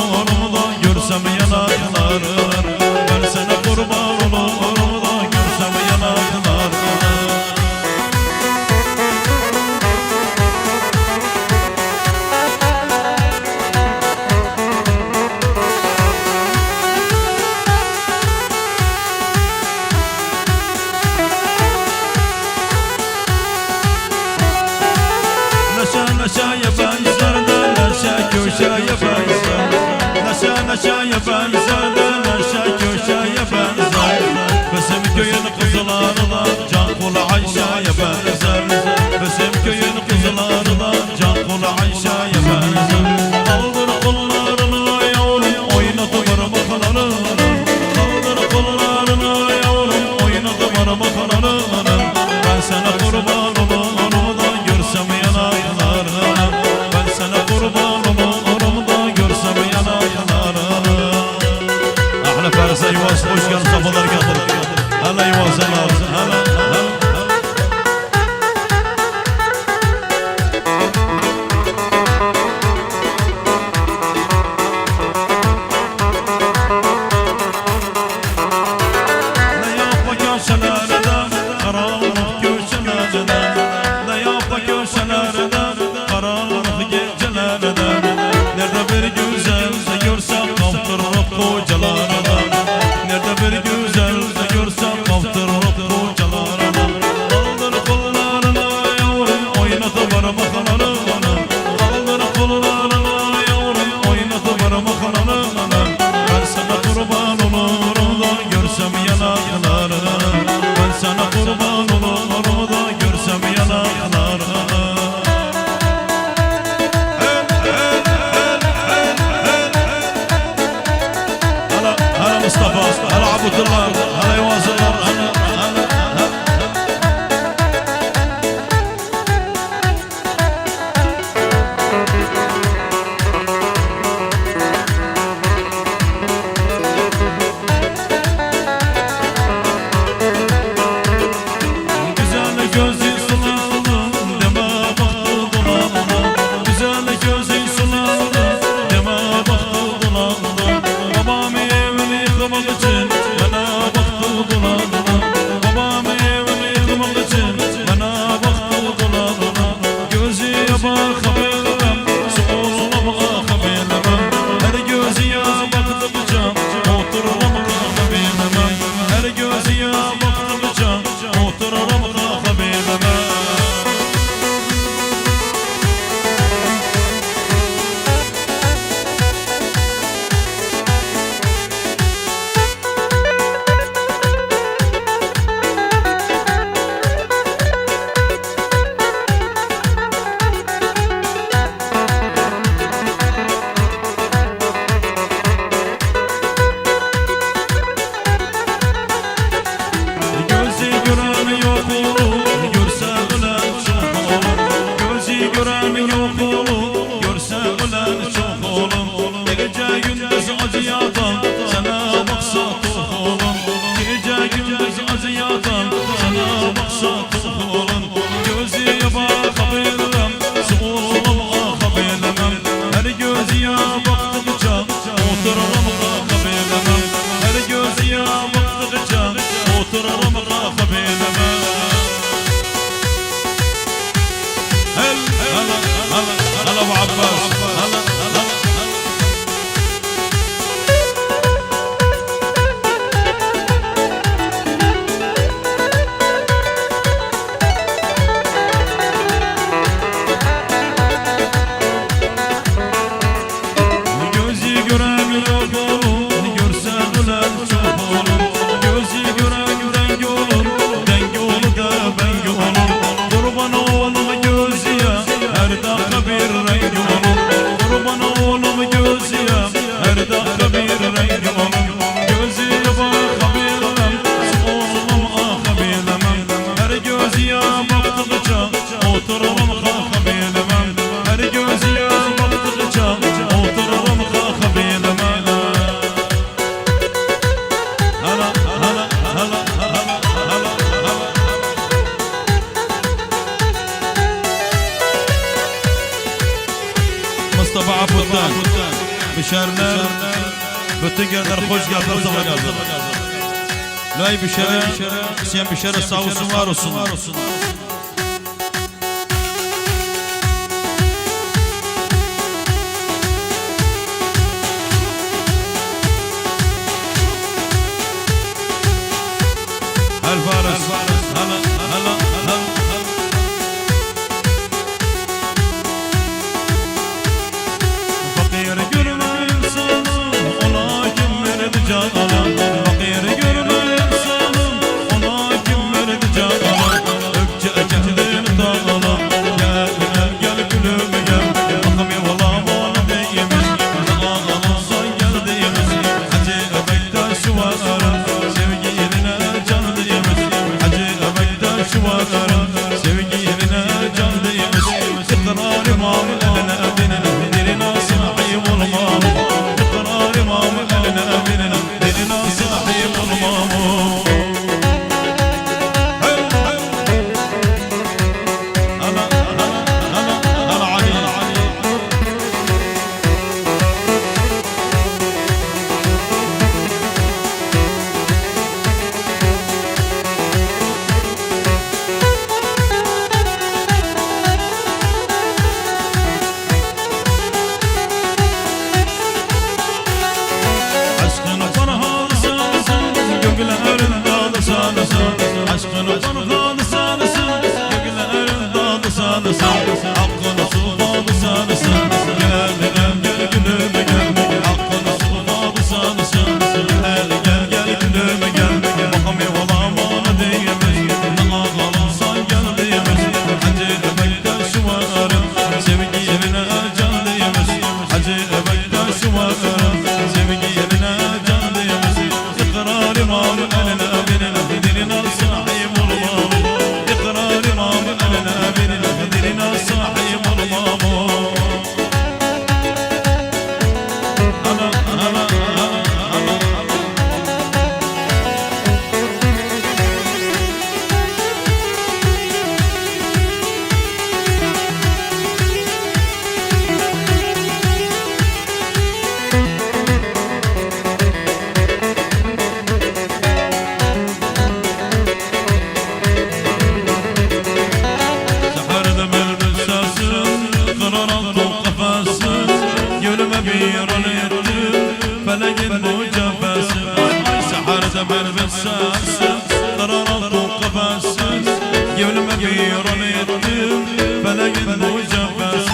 olurum da görsem yanaklar. Ben sana kurban olurum da görsem yanaklar. Neşeye benzer de neşe köşeye benzer. Neşeye benzer de neşe köşeye benzer. Bizim köyün kızları da can kulu Ayşe'ye benzer. Bizim köyün kızları da can kulu Ayşe'ye benzer. Kaldır kollarını yavrum oynatıp parmaklarını. Kaldır kollarını yavrum oynatıp parmaklarını. Ben sana kurban olurum da görsem yanaklarını. Ben sana kurban olurum da görsem yanaklarını. Ahli Faris'e yuvası hoş geldin, kafalar getir. Hala yuvasalar, hala. Nerede bir güzel de görsem kaptırıp kocalarına. Nerede bir güzel de görsem kaptırıp kocalarına. Kaldır kollarını yavrum oynatıp parmaklarını. Kaldır kollarını yavrum oynatıp parmaklarını. Ben sana kurban olurum da görsem yanaklarını. Ben sana kurban olurum da görsem yanaklarını. Mustafa, hala Abdullah, hala Yuvazlar, güzel gözü sulandı, deme baktı dolandı. Güzel gözü sulandı, deme baktı dolandı. Babam evini yıkmak için bana baktı dolandı. Babam evini yıkmak için bana baktı dolandı. Gözüye bakabilmem, soluna bakabilmem. Her gözüye baktıkça otururum kalkabilmem. Her gözüye baktıkça otururum kalkabilmem. bütün yerler hoş geldin sana geldi. Lay bir şere, sen bir şere sağ olsun var olsun. Alfares, hala. Fakir görme insanım, ona kim verdi canım? Fakir görme insanım, ona kim verdi canım? Öpçe kendini dağla, gel gülüm gel. Bakım yola bana değmez, dağlansan gel değmez. Hacı Bektaş var, sevgi yerine can değmez. Hacı Bektaş var, sevgi yerine can değmez. İkrar imam eline dinine, diline sahip olmam. İkrar imam eline dinine, diline sahip olmam. Aşkını bana sanırsın, göklerin dadı sanırsın, hakkını suvadı sanırsın, gel gülüme gel, hakkını suvadı sanırsın, gel gülüme gel, bakım yola bana değmez, dağlansan gel değmez, Hacı Bektaş var, sevgi yerine can değmez, Hacı Bektaş var, sevgi yerine can değmez, İkrar imam eline birine, diline sahip olmam. İkrar imam eline birine, diline sahip olmam. Gönlüme bir an ettim, feleğin bu cefesi. Seherde bir sensin, karar aldım kafesi. Gönlüme bir an ettim, feleğin bu cefesi.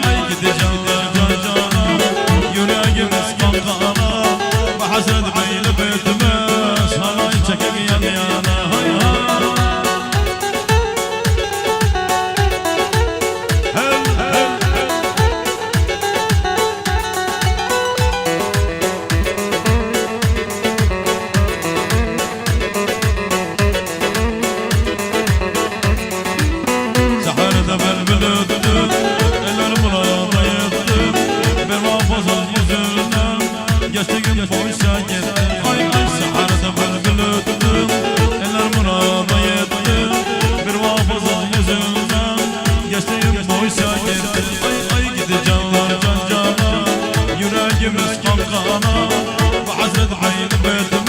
Ay gideceğim cana, yüreğimiz kankana. Bu hasret beyli bitmez, halay çekip yan yana. Geçtiğim boysa gitti. Ay seherde bülbül öttüm, eller murada yetti. Bir vafızın yüzünden geçtiğim boysa gitti. Ay gideceğim can cana, yüreğimiz kan kana. Bu hasret aynı betim.